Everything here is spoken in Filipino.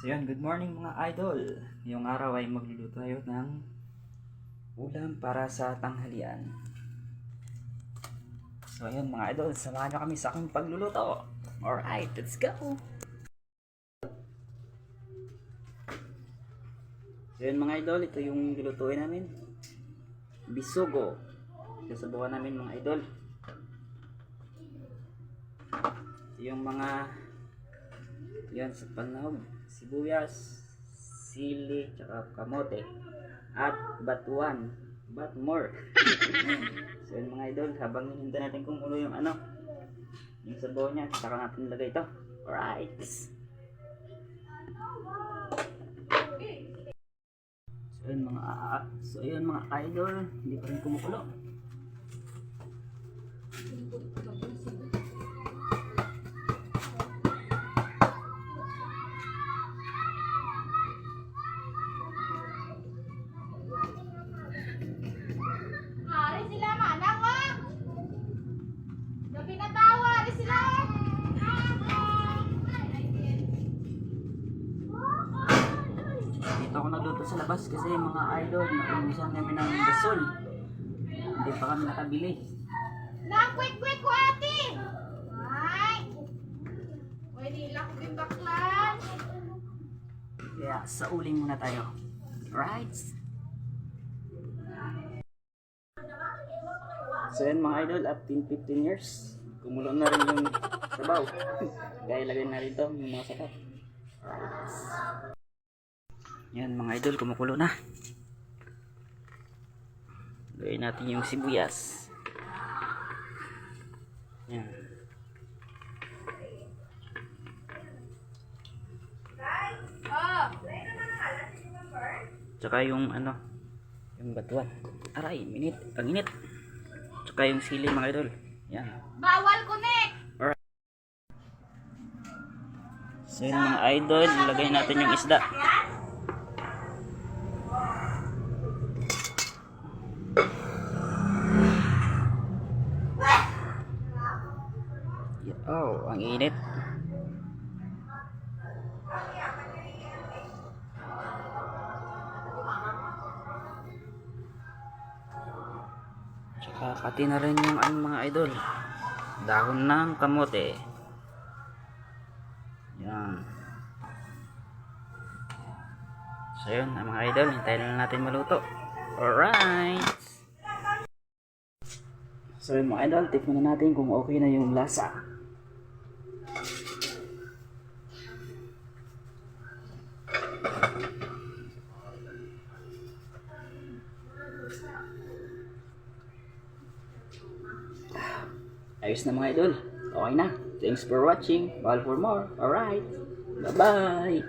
So yan, good morning mga idol. Ngayong araw ay magluluto tayo ng ulam para sa tanghalian. So ayun mga idol, samahan nyo kami sa aking pagluluto. Alright, let's go! So yun mga idol, ito yung lulutuin namin. Bisugo. Sasabukan namin mga idol. Ito yung mga yan sa panahog, sibuyas, sili, tsaka kamote, at batuan, but more. So yun mga idol, habang hinintay natin kumulo yung yung sabaw niya, saka natin ilagay ito. Alright. So yun mga idol, hindi pa rin kumukulo. Dito ako nagluto sa labas kasi mga idol, naubusan kami ng gasol. Hindi pa kami nakabili. Quick ko ate! Ay! Pwede lang din baklan. Kaya sa uling muna tayo. Right? So yan mga idol, at 10-15 years, kumulo na rin yung sabaw. Kaya ilagay na rin ito yung mga sabaw. Right. Yan mga idol, kumukulo na. Lagay natin yung sibuyas. Yan. Tsaka yung yung batuan. Aray, minit, ang init. Tsaka yung sili mga idol. Yan. Bawal connect! Alright. So yun mga idol, ilagay natin yung isda. Oh, ang init. Tsaka kati na rin yung mga idol, dahon ng kamote. Yan. So yun mga idol, hintayin lang natin maluto. Alright. So yun mga idol, tikman na natin kung okay na yung lasa. Ayos na mga idol. Okay na. Thanks for watching. Follow for more. Alright. Bye-bye.